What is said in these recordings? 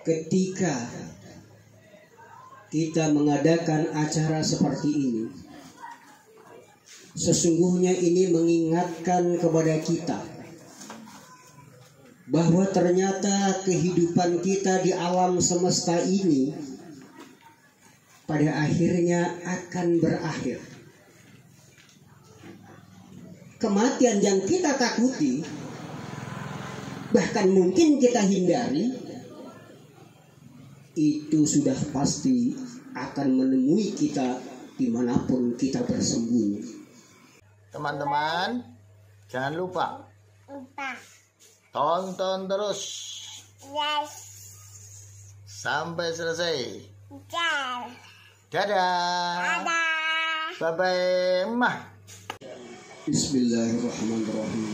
ketika kita mengadakan acara seperti ini, sesungguhnya ini mengingatkan kepada kita bahwa ternyata kehidupan kita di alam semesta ini pada akhirnya akan berakhir. Kematian yang kita takuti, bahkan mungkin kita hindari, itu sudah pasti akan menemui kita dimanapun kita bersembunyi. Teman-teman, jangan lupa tonton terus sampai selesai. Dadah. Bye-bye, Mah. Bismillahirrahmanirrahim.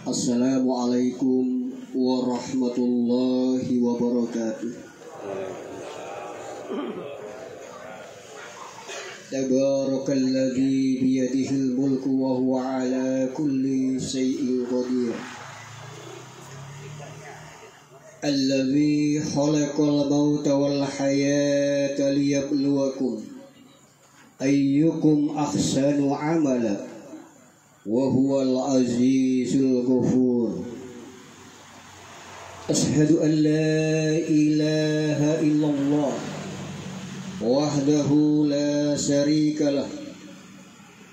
Assalamualaikum warahmatullahi wabarakatuh. Tabarakalladzi biyadihil mulku wa huwa ala kulli syai'in qadir. Alladzi khalaqal mauta wal hayata liyabluwakum ayyukum ahsanu amala wa huwal azizul ghafur. Ashhadu an la ilaha illallah wahdahu la syarika lah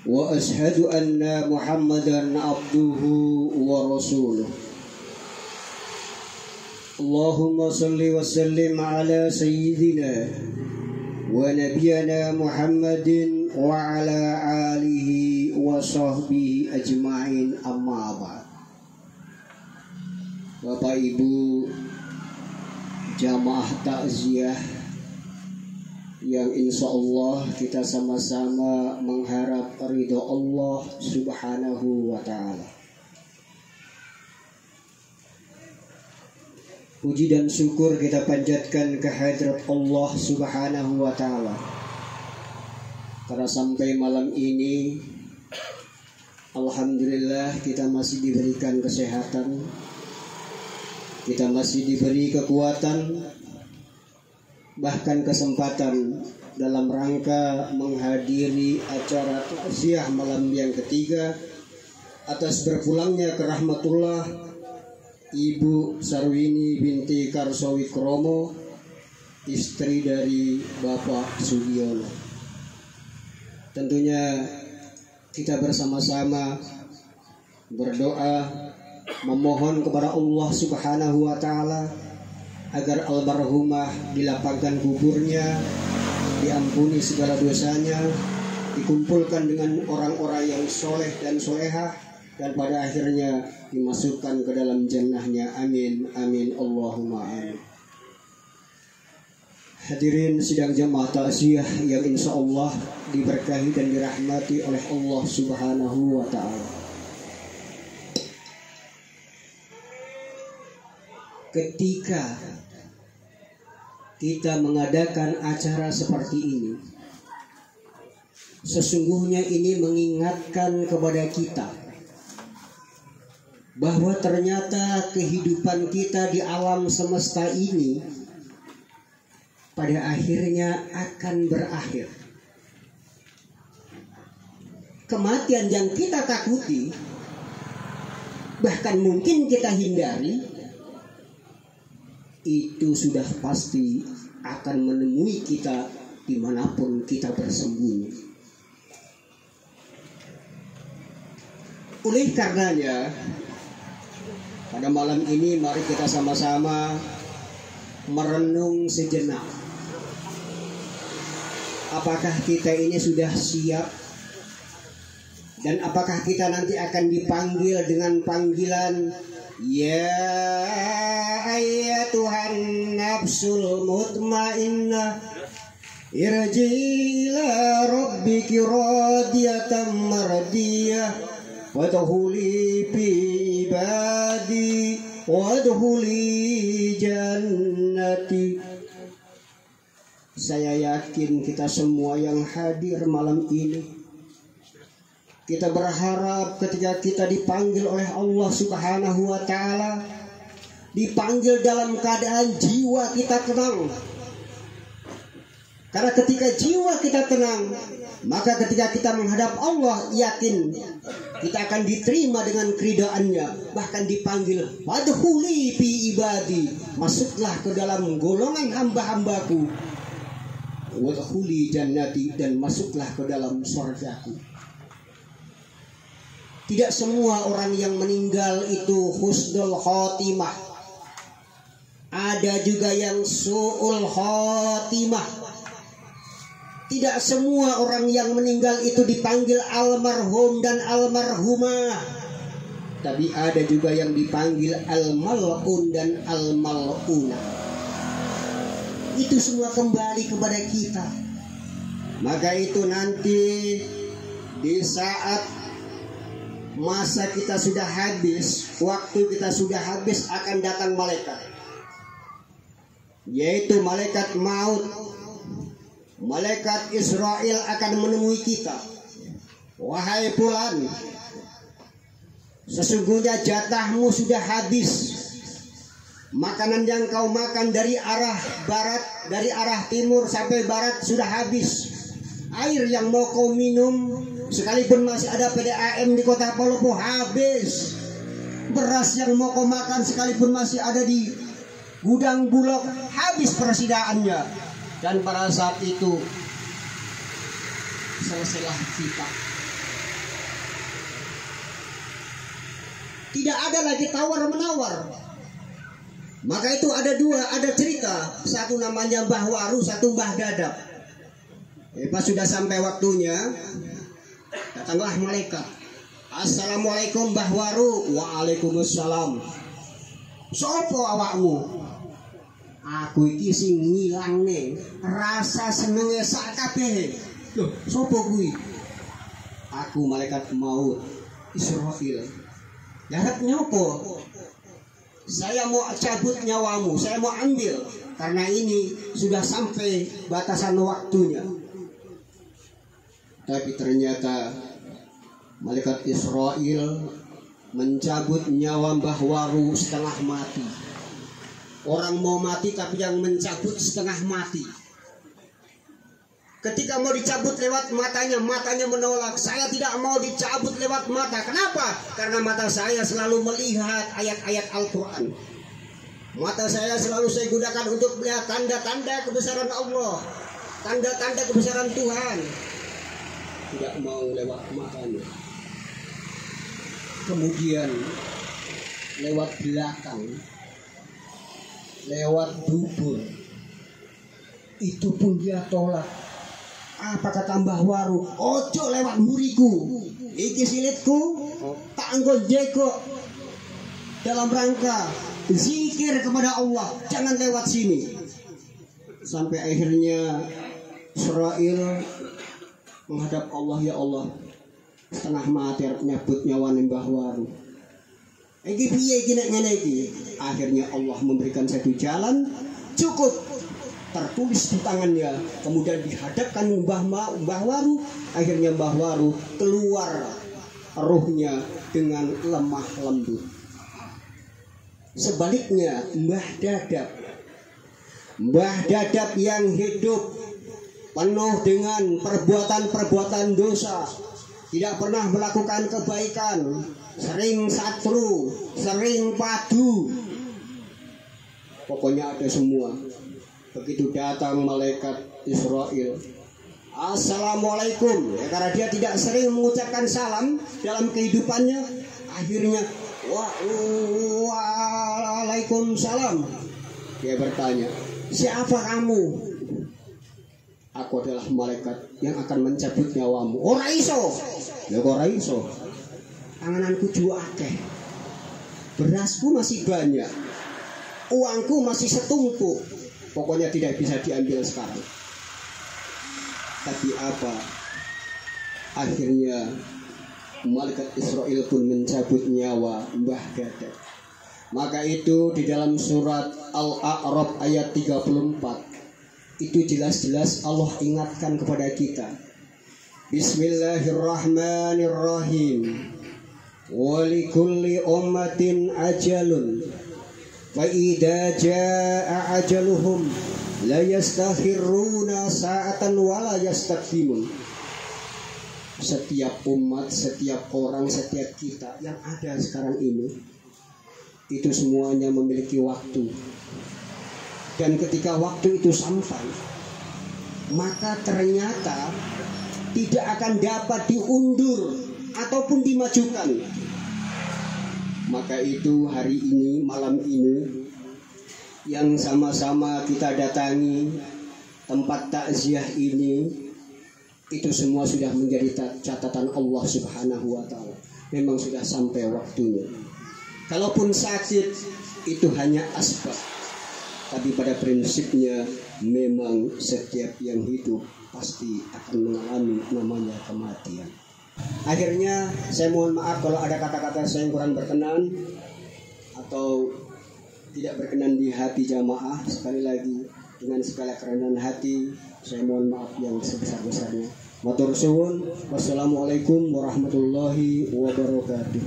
wa ashhadu anna Muhammadan abduhu wa rasuluh. Allahumma salli wa sallim ala sayyidina wa nabiyyina Muhammadin wa ala alihi wa sahbihi ajma'in, amma ba'd. Bapak Ibu jamaah takziah yang insya Allah kita sama-sama mengharap ridho Allah subhanahu wa ta'ala. Puji dan syukur kita panjatkan kehadrat Allah subhanahu wa ta'ala, karena sampai malam ini alhamdulillah kita masih diberikan kesehatan, kita masih diberi kekuatan, bahkan kesempatan dalam rangka menghadiri acara takziah malam yang ketiga atas berpulangnya ke rahmatullah Ibu Sarwini binti Karsowikromo, istri dari Bapak Sugiono. Tentunya kita bersama-sama berdoa memohon kepada Allah subhanahu wa ta'ala agar almarhumah dilapangkan kuburnya, diampuni segala dosanya, dikumpulkan dengan orang-orang yang soleh dan solehah, dan pada akhirnya dimasukkan ke dalam jannahnya. Amin, amin, Allahumma amin. Hadirin sidang jamaah takziah yang insya Allah diberkahi dan dirahmati oleh Allah subhanahu wa ta'ala. Ketika kita mengadakan acara seperti ini, sesungguhnya ini mengingatkan kepada kita bahwa ternyata kehidupan kita di alam semesta ini pada akhirnya akan berakhir. Kematian yang kita takuti, bahkan mungkin kita hindari, itu sudah pasti akan menemui kita dimanapun kita bersembunyi. Oleh karenanya, pada malam ini mari kita sama-sama merenung sejenak. Apakah kita ini sudah siap? Dan apakah kita nanti akan dipanggil dengan panggilan ya ayyatuhan nafsul mutmainnah irji ila rabbiki radiyatan mardiyah wadkhuli fi ibadi wadkhuli jannati. Saya yakin kita semua yang hadir malam ini, kita berharap ketika kita dipanggil oleh Allah subhanahu wa ta'ala dipanggil dalam keadaan jiwa kita tenang. Karena ketika jiwa kita tenang, maka ketika kita menghadap Allah, yakin kita akan diterima dengan keridaannya. Bahkan dipanggil, wadkhuli fi ibadi, masuklah ke dalam golongan hamba-hambaku. Wadkhuli jannati, dan masuklah ke dalam surgaku. Tidak semua orang yang meninggal itu husnul khotimah. Ada juga yang su'ul khotimah. Tidak semua orang yang meninggal itu dipanggil almarhum dan almarhumah. Tapi ada juga yang dipanggil al-mal'un dan al-mal'unah. Itu semua kembali kepada kita. Maka itu nanti di saat masa kita sudah habis, waktu kita sudah habis, akan datang malaikat, yaitu malaikat maut. Malaikat Israel akan menemui kita. Wahai fulan, sesungguhnya jatahmu sudah habis. Makanan yang kau makan dari arah barat, dari arah timur sampai barat sudah habis. Air yang mau kau minum, sekalipun masih ada PDAM di kota Palopo, habis. Beras yang mau kau makan, sekalipun masih ada di gudang Bulog, habis persediaannya. Dan pada saat itu selesailah kita. Tidak ada lagi tawar-menawar. Maka itu ada dua, ada cerita. Satu namanya Mbah Waru, satu Mbah Dadap. Pas sudah sampai waktunya, datanglah malaikat. Assalamualaikum Mbah Waru. Waalaikumsalam. Sopo awakmu? Aku iki sing ngilangne rasa senenge sak kabeh. Loh, sapa kuwi? Aku malaikat maut Israfil. Darap nyopo? Saya mau cabut nyawamu, saya mau ambil, karena ini sudah sampai batasan waktunya. Tapi ternyata malaikat Israel mencabut nyawa Mbah Waru setengah mati. Orang mau mati tapi yang mencabut setengah mati. Ketika mau dicabut lewat matanya, matanya menolak. Saya tidak mau dicabut lewat mata. Kenapa? Karena mata saya selalu melihat ayat-ayat Al-Quran. Mata saya selalu saya gunakan untuk melihat tanda-tanda kebesaran Allah, tanda-tanda kebesaran Tuhan. Tidak mau lewat matanya. Kemudian lewat belakang, lewat dubur, itu pun dia tolak. Apa kata Mbah Waru? Ojo lewat muriku, iki silitku tak anggo jeko dalam rangka zikir kepada Allah, jangan lewat sini. Sampai akhirnya Israel menghadap Allah, ya Allah, setengah mati nyabut nyawa Mbah Waru. Iki piye iki nek ngene iki? Akhirnya Allah memberikan satu jalan, cukup tertulis di tangannya, kemudian dihadapkan Mbah Waru. Akhirnya Mbah Waru keluar ruhnya dengan lemah lembut. Sebaliknya Mbah Dadap yang hidup penuh dengan perbuatan-perbuatan dosa, tidak pernah melakukan kebaikan, sering satru, sering padu, pokoknya ada semua. Begitu datang malaikat Israel, Assalamualaikum, ya, karena dia tidak sering mengucapkan salam dalam kehidupannya, akhirnya Waalaikumsalam. Dia bertanya, siapa kamu? Aku adalah malaikat yang akan mencabut nyawamu. Ora iso. Ya ora iso. Tangananku juga akeh. Berasku masih banyak. Uangku masih setumpuk. Pokoknya tidak bisa diambil sekarang. Tapi apa? Akhirnya malaikat Israel pun mencabut nyawa Mbah Dadap. Maka itu di dalam surat Al-A'raf ayat 34 itu jelas-jelas Allah ingatkan kepada kita. Bismillahirrahmanirrahim. Wa likulli ummatin ajalun Fa idza jaa ajaluhum la yastakhiruna sa'atan wa la yastaqdimun. Setiap umat, setiap orang, setiap kita yang ada sekarang ini, itu semuanya memiliki waktu. Dan ketika waktu itu sampai, maka ternyata tidak akan dapat diundur ataupun dimajukan. Maka itu hari ini, malam ini, yang sama-sama kita datangi tempat takziah ini, itu semua sudah menjadi catatan Allah Subhanahu wa Ta'ala. Memang sudah sampai waktunya. Kalaupun sakit, itu hanya asbab. Tapi pada prinsipnya memang setiap yang hidup pasti akan mengalami namanya kematian. Akhirnya saya mohon maaf kalau ada kata-kata saya yang kurang berkenan atau tidak berkenan di hati jamaah. Sekali lagi dengan segala kerendahan hati saya mohon maaf yang sebesar-besarnya. Matur suwun. Wassalamualaikum warahmatullahi wabarakatuh.